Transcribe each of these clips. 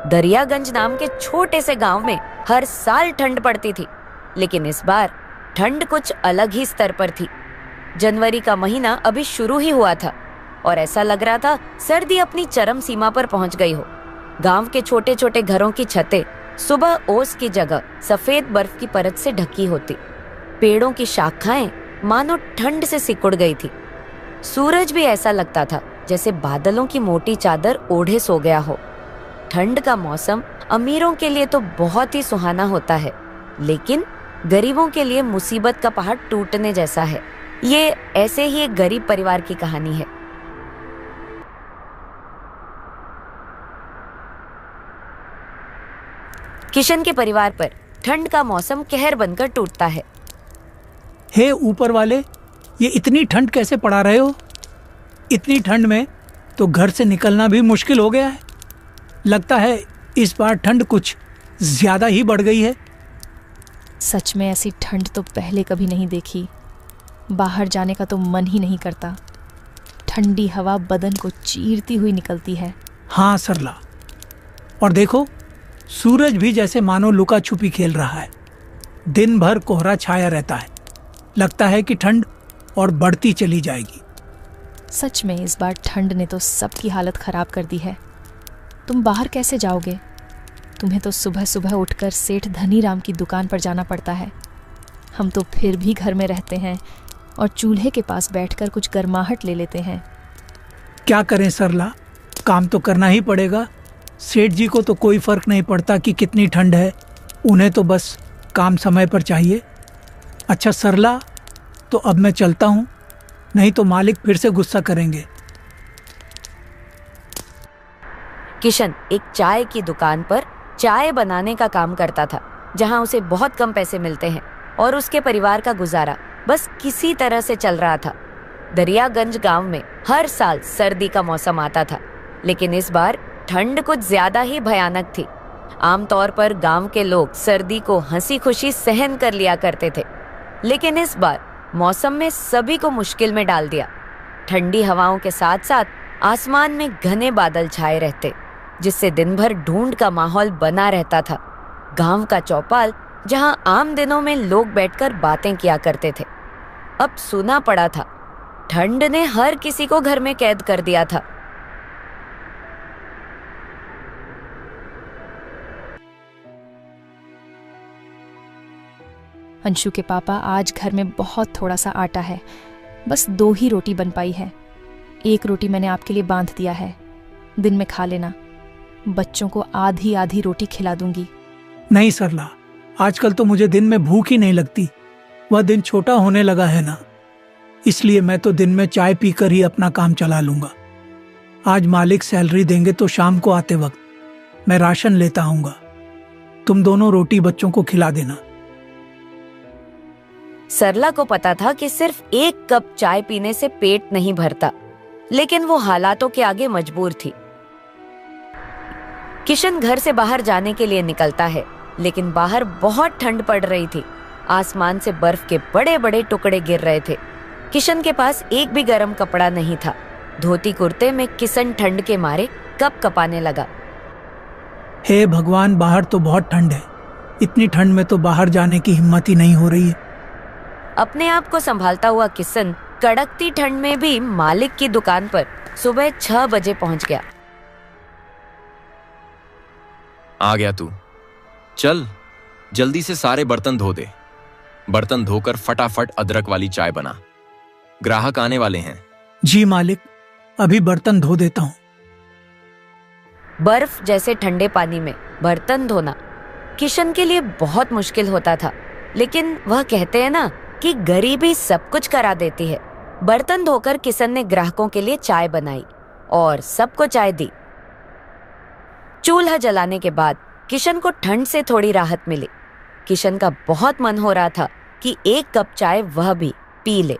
दरियागंज नाम के छोटे से गांव में हर साल ठंड पड़ती थी, लेकिन इस बार ठंड कुछ अलग ही स्तर पर थी। जनवरी का महीना अभी शुरू ही हुआ था और ऐसा लग रहा था सर्दी अपनी चरम सीमा पर पहुंच गई हो। गांव के छोटे छोटे घरों की छतें सुबह ओस की जगह सफेद बर्फ की परत से ढकी होती। पेड़ों की शाखाएं मानो ठंड से सिकुड़ गई थी। सूरज भी ऐसा लगता था जैसे बादलों की मोटी चादर ओढ़े सो गया हो। ठंड का मौसम अमीरों के लिए तो बहुत ही सुहाना होता है, लेकिन गरीबों के लिए मुसीबत का पहाड़ टूटने जैसा है। ये ऐसे ही एक गरीब परिवार की कहानी है। किशन के परिवार पर ठंड का मौसम कहर बनकर टूटता है। हे ऊपर वाले, ये इतनी ठंड कैसे पड़ा रहे हो? इतनी ठंड में तो घर से निकलना भी मुश्किल हो गया है। लगता है इस बार ठंड कुछ ज्यादा ही बढ़ गई है। सच में ऐसी ठंड तो पहले कभी नहीं देखी। बाहर जाने का तो मन ही नहीं करता। ठंडी हवा बदन को चीरती हुई निकलती है। हाँ सरला, और देखो सूरज भी जैसे मानो लुका छुपी खेल रहा है। दिन भर कोहरा छाया रहता है। लगता है कि ठंड और बढ़ती चली जाएगी। सच में इस बार ठंड ने तो सबकी हालत खराब कर दी है। तुम बाहर कैसे जाओगे? तुम्हें तो सुबह सुबह उठकर सेठ धनीराम की दुकान पर जाना पड़ता है। हम तो फिर भी घर में रहते हैं और चूल्हे के पास बैठकर कुछ गर्माहट ले लेते हैं। क्या करें सरला, काम तो करना ही पड़ेगा। सेठ जी को तो कोई फर्क नहीं पड़ता कि कितनी ठंड है, उन्हें तो बस काम समय पर चाहिए। अच्छा सरला, तो अब मैं चलता हूँ, नहीं तो मालिक फिर से गुस्सा करेंगे। किशन एक चाय की दुकान पर चाय बनाने का काम करता था, जहां उसे बहुत कम पैसे मिलते हैं और उसके परिवार का गुजारा बस किसी तरह से चल रहा था। दरियागंज गांव में हर साल सर्दी का मौसम आता था, लेकिन इस बार ठंड कुछ ज्यादा ही भयानक थी। आमतौर पर गांव के लोग सर्दी को हंसी खुशी सहन कर लिया करते थे, लेकिन इस बार मौसम में सभी को मुश्किल में डाल दिया। ठंडी हवाओं के साथ साथ आसमान में घने बादल छाए रहते, जिससे दिन भर ढूंढ का माहौल बना रहता था। गांव का चौपाल, जहां आम दिनों में लोग बैठकर बातें किया करते थे, अब सूना पड़ा था। ठंड ने हर किसी को घर में कैद कर दिया था। अंशु के पापा, आज घर में बहुत थोड़ा सा आटा है, बस 2 ही रोटी बन पाई है। 1 रोटी मैंने आपके लिए बांध दिया है, दिन में खा लेना। बच्चों को आधी आधी रोटी खिला दूंगी। नहीं सरला, आजकल तो मुझे दिन में भूख ही नहीं लगती। वह दिन छोटा होने लगा है ना, इसलिए मैं तो दिन में चाय पीकर ही अपना काम चला लूंगा। आज मालिक सैलरी देंगे तो शाम को आते वक्त मैं राशन लेता आऊंगा। तुम दोनों रोटी बच्चों को खिला देना। सरला को पता था कि सिर्फ 1 कप चाय पीने से पेट नहीं भरता, लेकिन वो हालातों के आगे मजबूर थी। किशन घर से बाहर जाने के लिए निकलता है, लेकिन बाहर बहुत ठंड पड़ रही थी। आसमान से बर्फ के बड़े बड़े टुकड़े गिर रहे थे। किशन के पास एक भी गर्म कपड़ा नहीं था। धोती कुर्ते में किशन ठंड के मारे कप कपाने लगा। हे भगवान, बाहर तो बहुत ठंड है। इतनी ठंड में तो बाहर जाने की हिम्मत ही नहीं हो रही है। अपने आप को संभालता हुआ किशन कड़कती ठंड में भी मालिक की दुकान पर सुबह 6 बजे पहुंच गया। आ गया तू? चल जल्दी से सारे बर्तन धो दे। बर्तन धोकर फटाफट अदरक वाली चाय बना, ग्राहक आने वाले हैं। जी मालिक, अभी बर्तन धो देता हूँ। बर्फ जैसे ठंडे पानी में बर्तन धोना किशन के लिए बहुत मुश्किल होता था, लेकिन वह कहते हैं ना कि गरीबी सब कुछ करा देती है। बर्तन धोकर किशन ने ग्राहकों के लिए चाय बनाई और सबको चाय दी। चूल्हा जलाने के बाद किशन को ठंड से थोड़ी राहत मिली। किशन का बहुत मन हो रहा था कि 1 कप चाय वह भी पी ले।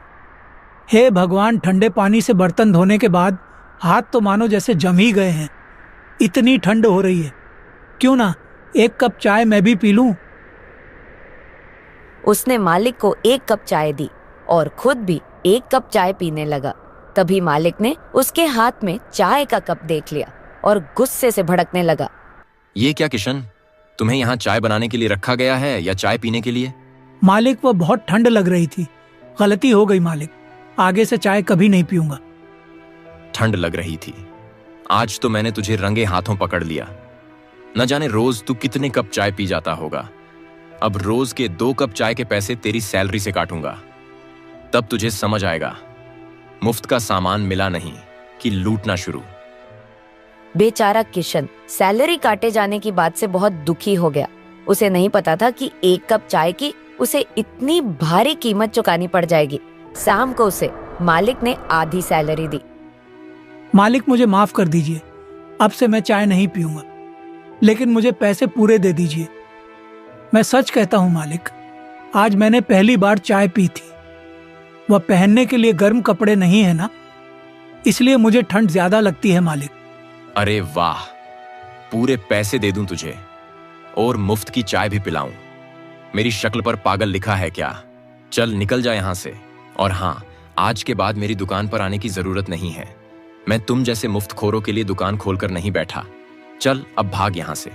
हे भगवान, ठंडे पानी से बर्तन धोने के बाद हाथ तो मानो जैसे जम ही गए हैं। इतनी ठंड हो रही है, क्यों ना 1 कप चाय मैं भी पी लूं। उसने मालिक को 1 कप चाय दी और खुद भी 1 कप चाय पीने लगा। तभी मालिक ने उसके हाथ में चाय का कप देख लिया और गुस्से से भड़कने लगा। ये क्या किशन, तुम्हें यहाँ चाय बनाने के लिए रखा गया है या चाय पीने के लिए? मालिक, वो बहुत ठंड लग रही थी, गलती हो गई मालिक, आगे से चाय कभी नहीं पीऊंगा। ठंड लग रही थी? आज तो मैंने तुझे रंगे हाथों पकड़ लिया। न जाने रोज तू कितने कप चाय पी जाता होगा। अब रोज के 2 कप चाय के पैसे तेरी सैलरी से काटूंगा, तब तुझे समझ आएगा। मुफ्त का सामान मिला नहीं कि लूटना शुरू। बेचारा किशन सैलरी काटे जाने की बात से बहुत दुखी हो गया। उसे नहीं पता था कि 1 कप चाय की उसे इतनी भारी कीमत चुकानी पड़ जाएगी। शाम को उसे मालिक ने आधी सैलरी दी। मालिक, मुझे माफ कर दीजिए, अब से मैं चाय नहीं पीऊंगा, लेकिन मुझे पैसे पूरे दे दीजिए। मैं सच कहता हूँ मालिक, आज मैंने पहली बार चाय पी थी। वह पहनने के लिए गर्म कपड़े नहीं है ना, इसलिए मुझे ठंड ज्यादा लगती है मालिक। अरे वाह, पूरे पैसे दे दूं तुझे और मुफ्त की चाय भी पिलाऊं। मेरी शक्ल पर पागल लिखा है क्या? चल निकल जा यहां से। और हाँ, आज के बाद मेरी दुकान पर आने की जरूरत नहीं है। मैं तुम जैसे मुफ्तखोरों के लिए दुकान खोलकर नहीं बैठा। चल अब भाग यहां से।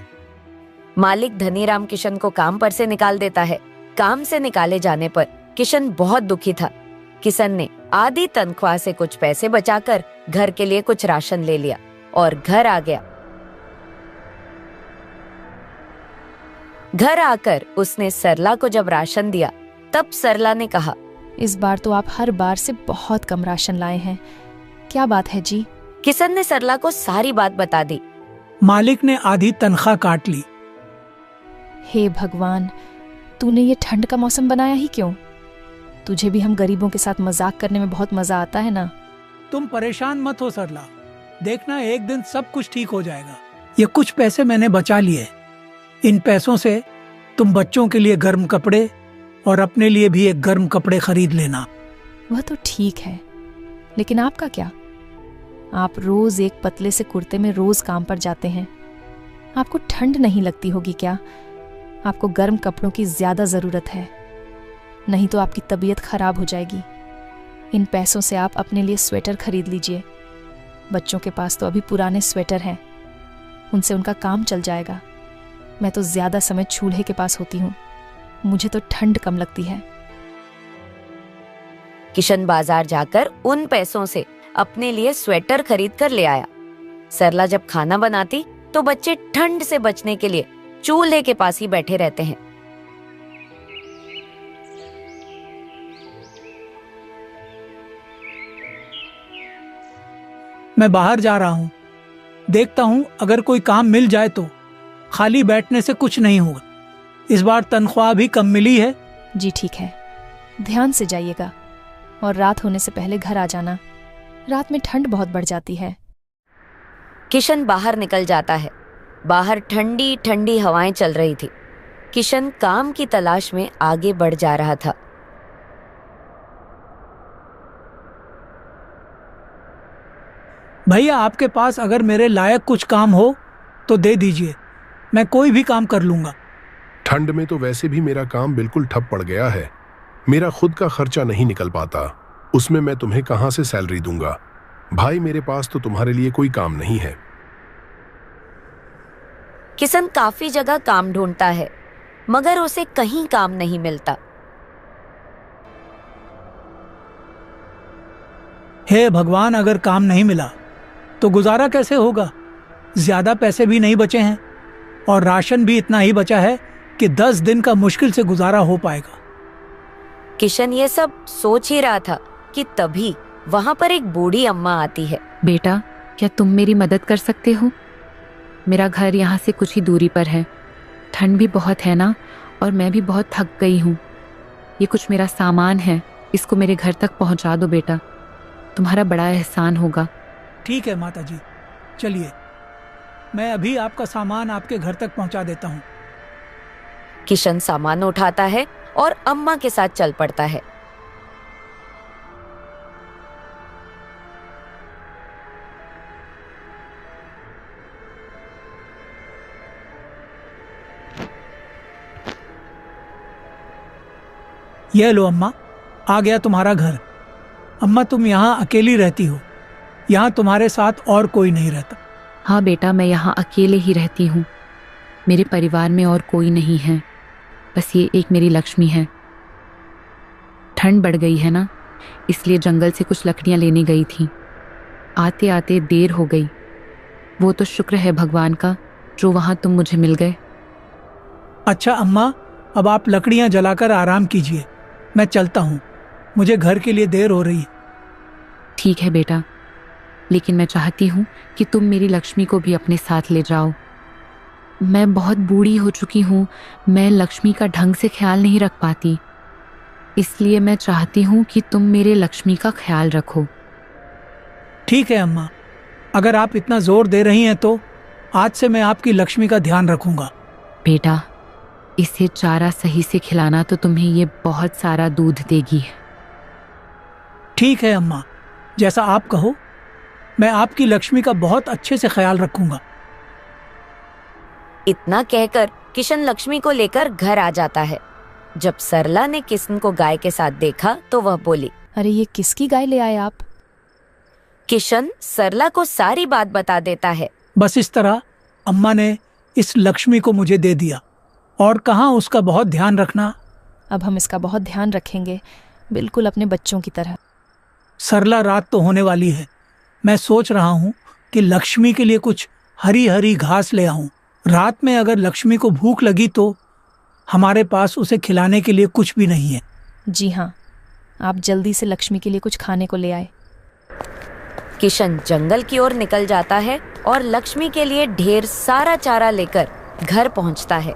मालिक धनीराम किशन को काम पर से निकाल देता है। काम से निकाले जाने पर किशन बहुत दुखी था। किशन ने आधी तनख्वाह से कुछ पैसे बचाकर घर के लिए कुछ राशन ले लिया और घर आ गया। घर आकर उसने सरला को जब राशन दिया, तब सरला ने कहा, इस बार तो आप हर बार से बहुत कम राशन लाए हैं, क्या बात है जी? किशन ने सरला को सारी बात बता दी। मालिक ने आधी तनख्वाह काट ली। हे भगवान, तूने ये ठंड का मौसम बनाया ही क्यों? तुझे भी हम गरीबों के साथ मजाक करने में बहुत मजा आता है ना। तुम परेशान मत हो सरला, देखना एक दिन सब कुछ ठीक हो जाएगा। ये कुछ पैसे मैंने बचा लिए, इन पैसों से तुम बच्चों के लिए गर्म कपड़े और अपने लिए भी एक गर्म कपड़े खरीद लेना। वह तो ठीक है, लेकिन आपका क्या? आप रोज एक पतले से कुर्ते में रोज काम पर जाते हैं। आपको ठंड नहीं लगती होगी क्या? आपको गर्म कपड़ों की ज्यादा जरूरत है, नहीं तो आपकी तबीयत खराब हो जाएगी। इन पैसों से आप अपने लिए स्वेटर खरीद लीजिए। बच्चों के पास तो अभी पुराने स्वेटर हैं, उनसे उनका काम चल जाएगा। मैं तो ज्यादा समय चूल्हे के पास होती हूँ, मुझे तो ठंड कम लगती है। किशन बाजार जाकर उन पैसों से अपने लिए स्वेटर खरीद कर ले आया। सरला जब खाना बनाती तो बच्चे ठंड से बचने के लिए चूल्हे के पास ही बैठे रहते हैं। मैं बाहर जा रहा हूँ, देखता हूँ अगर कोई काम मिल जाए तो। खाली बैठने से कुछ नहीं होगा। इस बार तनख्वाह भी कम मिली है। जी ठीक है, ध्यान से जाइएगा और रात होने से पहले घर आ जाना। रात में ठंड बहुत बढ़ जाती है। किशन बाहर निकल जाता है। बाहर ठंडी ठंडी हवाएं चल रही थी। किशन काम की तलाश में आगे बढ़ जा रहा था। भैया, आपके पास अगर मेरे लायक कुछ काम हो तो दे दीजिए, मैं कोई भी काम कर लूंगा। ठंड में तो वैसे भी मेरा काम बिल्कुल ठप पड़ गया है। मेरा खुद का खर्चा नहीं निकल पाता, उसमें मैं तुम्हें कहां से सैलरी दूंगा? भाई, मेरे पास तो तुम्हारे लिए कोई काम नहीं है। किशन काफी जगह काम ढूंढता है, मगर उसे कहीं काम नहीं मिलता। हे भगवान, अगर काम नहीं मिला तो गुजारा कैसे होगा? ज्यादा पैसे भी नहीं बचे हैं और राशन भी इतना ही बचा है कि 10 दिन का मुश्किल से गुजारा हो पाएगा। किशन ये सब सोच ही रहा था कि तभी वहां पर एक बूढ़ी अम्मा आती है। बेटा, क्या तुम मेरी मदद कर सकते हो? मेरा घर यहाँ से कुछ ही दूरी पर है। ठंड भी बहुत है ना, और मैं भी बहुत थक गई हूँ। ये कुछ मेरा सामान है, इसको मेरे घर तक पहुँचा दो बेटा, तुम्हारा बड़ा एहसान होगा। ठीक है माता जी, चलिए मैं अभी आपका सामान आपके घर तक पहुँचा देता हूँ। किशन सामान उठाता है और अम्मा के साथ चल पड़ता है। यह लो अम्मा, आ गया तुम्हारा घर। अम्मा, तुम यहाँ अकेली रहती हो, यहाँ तुम्हारे साथ और कोई नहीं रहता? हाँ बेटा, मैं यहाँ अकेले ही रहती हूँ। मेरे परिवार में और कोई नहीं है, बस ये एक मेरी लक्ष्मी है। ठंड बढ़ गई है ना, इसलिए जंगल से कुछ लकड़ियां लेने गई थी। आते आते देर हो गई। वो तो शुक्र है भगवान का जो वहां तुम मुझे मिल गए। अच्छा अम्मा, अब आप लकड़ियां जलाकर आराम कीजिए, मैं चलता हूँ, मुझे घर के लिए देर हो रही है। ठीक है बेटा, लेकिन मैं चाहती हूँ कि तुम मेरी लक्ष्मी को भी अपने साथ ले जाओ। मैं बहुत बूढ़ी हो चुकी हूँ, मैं लक्ष्मी का ढंग से ख्याल नहीं रख पाती, इसलिए मैं चाहती हूँ कि तुम मेरे लक्ष्मी का ख्याल रखो। ठीक है अम्मा, अगर आप इतना जोर दे रही हैं तो आज से मैं आपकी लक्ष्मी का ध्यान रखूंगा। बेटा, इसे चारा सही से खिलाना तो तुम्हें ये बहुत सारा दूध देगी। ठीक है अम्मा, जैसा आप कहो, मैं आपकी लक्ष्मी का बहुत अच्छे से ख्याल रखूंगा। इतना कहकर किशन लक्ष्मी को लेकर घर आ जाता है। जब सरला ने किशन को गाय के साथ देखा तो वह बोली, अरे ये किसकी गाय ले आए आप? किशन सरला को सारी बात बता देता है। बस इस तरह अम्मा ने इस लक्ष्मी को मुझे दे दिया और कहा उसका बहुत ध्यान रखना। अब हम इसका बहुत ध्यान रखेंगे, बिल्कुल अपने बच्चों की तरह। सरला, रात तो होने वाली है, मैं सोच रहा हूँ कि लक्ष्मी के लिए कुछ हरी हरी घास ले आऊं। रात में अगर लक्ष्मी को भूख लगी तो हमारे पास उसे खिलाने के लिए कुछ भी नहीं है। जी हाँ, आप जल्दी से लक्ष्मी के लिए कुछ खाने को ले आए। किशन जंगल की ओर निकल जाता है और लक्ष्मी के लिए ढेर सारा चारा लेकर घर पहुंचता है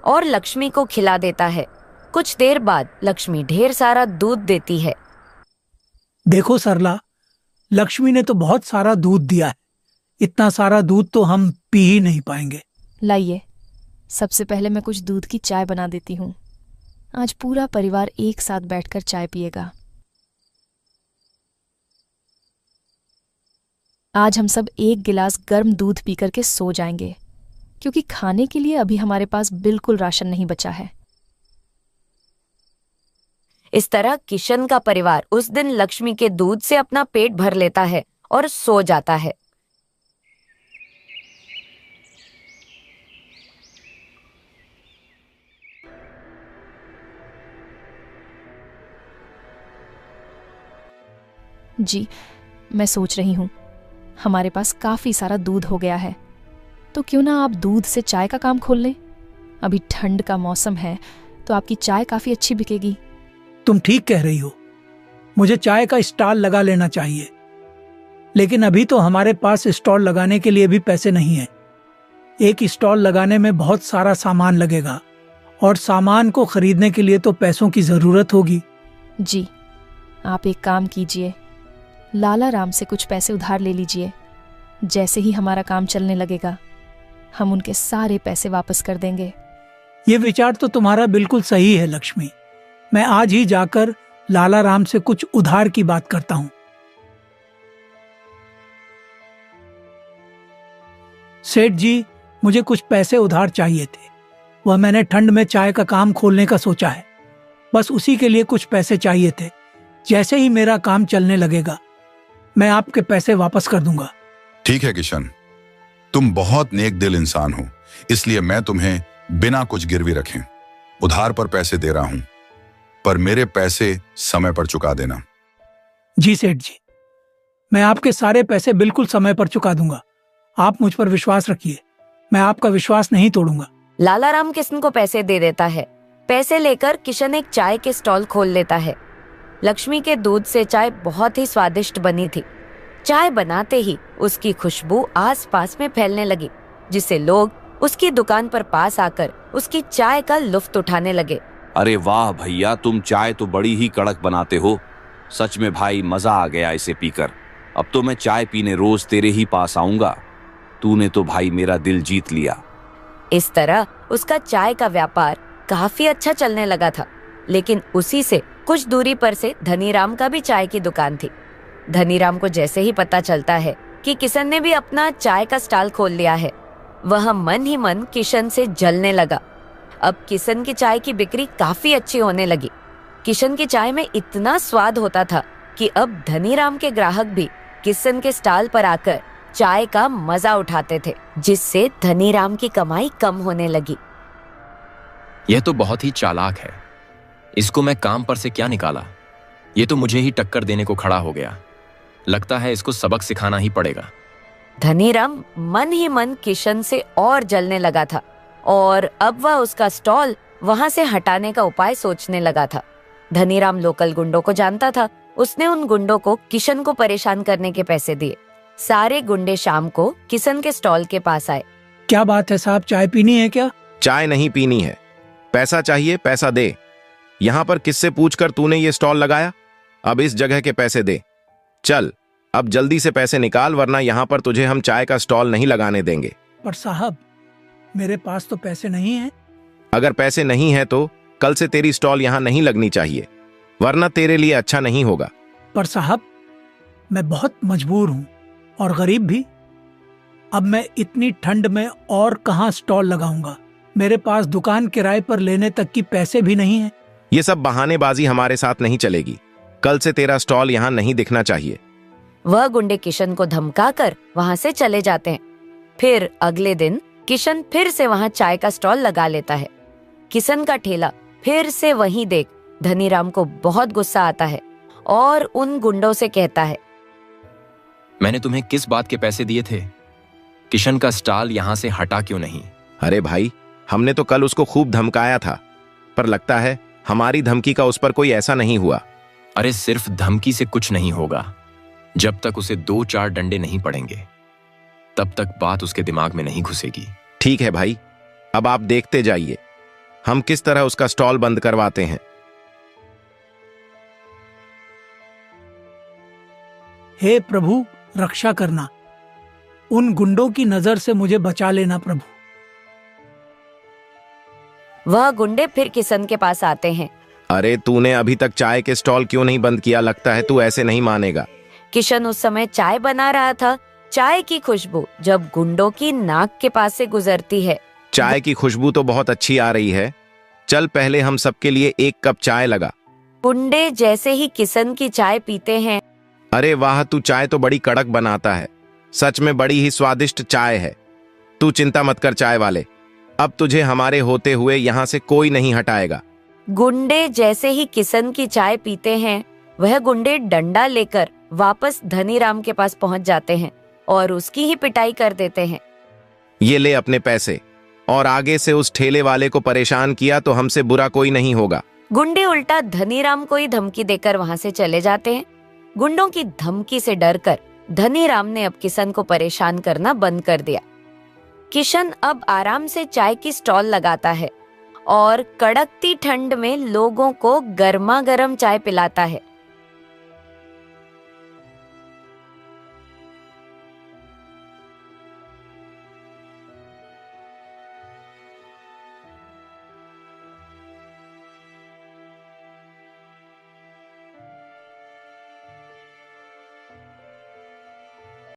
और लक्ष्मी को खिला देता है। कुछ देर बाद लक्ष्मी ढेर सारा दूध देती है। देखो सरला, लक्ष्मी ने तो बहुत सारा दूध दिया है, इतना सारा दूध तो हम पी ही नहीं पाएंगे। लाइए, सबसे पहले मैं कुछ दूध की चाय बना देती हूँ। आज पूरा परिवार एक साथ बैठकर चाय पिएगा। आज हम सब एक गिलास गर्म दूध पीकर के सो जाएंगे, क्योंकि खाने के लिए अभी हमारे पास बिल्कुल राशन नहीं बचा है। इस तरह किशन का परिवार उस दिन लक्ष्मी के दूध से अपना पेट भर लेता है और सो जाता है। जी, मैं सोच रही हूँ, हमारे पास काफी सारा दूध हो गया है, तो क्यों ना आप दूध से चाय का काम खोल लें। अभी ठंड का मौसम है तो आपकी चाय काफी अच्छी बिकेगी। तुम ठीक कह रही हो, मुझे चाय का स्टॉल लगा लेना चाहिए, लेकिन अभी तो हमारे पास स्टॉल लगाने के लिए भी पैसे नहीं है। एक स्टॉल लगाने में बहुत सारा सामान लगेगा और सामान को खरीदने के लिए तो पैसों की जरूरत होगी। जी, आप एक काम कीजिए, लाला राम से कुछ पैसे उधार ले लीजिए। जैसे ही हमारा काम चलने लगेगा, हम उनके सारे पैसे वापस कर देंगे। ये विचार तो तुम्हारा बिल्कुल सही है लक्ष्मी, मैं आज ही जाकर लाला राम से कुछ उधार की बात करता हूँ। सेठ जी, मुझे कुछ पैसे उधार चाहिए थे, वह मैंने ठंड में चाय का काम खोलने का सोचा है, बस उसी के लिए कुछ पैसे चाहिए थे। जैसे ही मेरा काम चलने लगेगा मैं आपके पैसे वापस कर दूंगा। ठीक है किशन, तुम बहुत नेक दिल इंसान हो, इसलिए मैं तुम्हें बिना कुछ गिरवी रखे उधार पर पैसे दे रहा हूं, पर मेरे पैसे समय पर चुका देना। जी सेठ जी, मैं आपके सारे पैसे बिल्कुल समय पर चुका दूंगा, आप मुझ पर विश्वास रखिए, मैं आपका विश्वास नहीं तोड़ूंगा। लाला राम किशन को पैसे दे देता है। पैसे लेकर किशन एक चाय के स्टॉल खोल लेता है। लक्ष्मी के दूध से चाय बहुत ही स्वादिष्ट बनी थी। चाय बनाते ही उसकी खुशबू आसपास में फैलने लगी, जिससे लोग उसकी दुकान पर पास आकर उसकी चाय का लुत्फ उठाने लगे। अरे वाह भैया, तुम चाय तो बड़ी ही कड़क बनाते हो। सच में भाई, मजा आ गया इसे पीकर। अब तो मैं चाय पीने रोज तेरे ही पास आऊंगा। तूने तो भाई मेरा दिल जीत लिया। इस तरह उसका चाय का व्यापार काफी अच्छा चलने लगा था। लेकिन उसी से कुछ दूरी पर से धनीराम का भी चाय की दुकान थी। धनीराम को जैसे ही पता चलता है कि किशन ने भी अपना चाय का स्टॉल खोल लिया है, वह मन ही मन किशन से जलने लगा। अब किशन की चाय की बिक्री काफी अच्छी होने लगी। किशन की चाय में इतना स्वाद होता था कि अब धनीराम के ग्राहक भी किशन के स्टॉल पर आकर चाय का मजा उठाते थे, जिससे धनीराम की कमाई कम होने लगी। यह तो बहुत ही चालाक है। इसको मैं काम पर से क्या निकाला? ये तो मुझे ही टक्कर देने को खड़ा हो गया। लगता है इसको सबक सिखाना ही पड़ेगा। धनीराम मन ही मन किशन से और जलने लगा था और अब वह उसका स्टॉल वहां से हटाने का उपाय सोचने लगा था। धनीराम लोकल गुंडों को जानता था। उसने उन गुंडों को किशन को परेशान करने के पैसे दिए। सारे गुंडे शाम को किशन के स्टॉल के पास आए। क्या बात है साहब, चाय पीनी है क्या? चाय नहीं पीनी है, पैसा चाहिए, पैसा दे। यहाँ पर किससे पूछकर तूने ये स्टॉल लगाया? अब इस जगह के पैसे दे। चल अब जल्दी से पैसे निकाल, वरना यहाँ पर तुझे हम चाय का स्टॉल नहीं लगाने देंगे। पर साहब, मेरे पास तो पैसे नहीं हैं। अगर पैसे नहीं है तो कल से तेरी स्टॉल यहाँ नहीं लगनी चाहिए, वरना तेरे लिए अच्छा नहीं होगा। पर साहब, मैं बहुत मजबूर हूँ और गरीब भी। अब मैं इतनी ठंड में और कहाँ स्टॉल लगाऊंगा? मेरे पास दुकान किराए पर लेने तक की पैसे भी नहीं है। ये सब बहानेबाजी हमारे साथ नहीं चलेगी। कल से तेरा स्टॉल यहाँ नहीं दिखना चाहिए। वह गुंडे किशन को धमकाकर वहां से चले जाते हैं। फिर अगले दिन किशन फिर से वहां चाय का स्टॉल लगा लेता है। किशन का ठेला फिर से वहीं देख धनीराम को बहुत गुस्सा आता है और उन गुंडों से कहता है, मैंने तुम्हें किस बात के पैसे दिए थे? किशन का स्टॉल यहाँ से हटा क्यों नहीं? अरे भाई, हमने तो कल उसको खूब धमकाया था, पर लगता है हमारी धमकी का उस पर कोई ऐसा नहीं हुआ। अरे सिर्फ धमकी से कुछ नहीं होगा। जब तक उसे 2-4 डंडे नहीं पड़ेंगे तब तक बात उसके दिमाग में नहीं घुसेगी। ठीक है भाई, अब आप देखते जाइए हम किस तरह उसका स्टॉल बंद करवाते हैं। हे प्रभु, रक्षा करना। उन गुंडों की नजर से मुझे बचा लेना प्रभु। वह गुंडे फिर किशन के पास आते हैं। अरे तूने अभी तक चाय के स्टॉल क्यों नहीं बंद किया? लगता है तू ऐसे नहीं मानेगा। किशन उस समय चाय बना रहा था। चाय की खुशबू जब गुंडों की नाक के पास से गुजरती है। चाय की खुशबू तो बहुत अच्छी आ रही है। चल पहले हम सबके लिए 1 कप चाय लगा। गुंडे जैसे ही किशन की चाय पीते हैं, अरे वाह, तू चाय तो बड़ी कड़क बनाता है। सच में बड़ी ही स्वादिष्ट चाय है। तू चिंता मत कर चाय वाले, अब तुझे हमारे होते हुए यहाँ से कोई नहीं हटाएगा। गुंडे जैसे ही किशन की चाय पीते हैं, वह गुंडे डंडा लेकर वापस धनीराम के पास पहुंच जाते हैं और उसकी ही पिटाई कर देते हैं। ये ले अपने पैसे, और आगे से उस ठेले वाले को परेशान किया तो हमसे बुरा कोई नहीं होगा। गुंडे उल्टा धनीराम को ही धमकी देकर वहां से चले जाते हैं। गुंडों की धमकी से डरकर धनीराम ने अब किशन को परेशान करना बंद कर दिया। किशन अब आराम से चाय की स्टॉल लगाता है और कड़कती ठंड में लोगों को गर्मा गर्म चाय पिलाता है।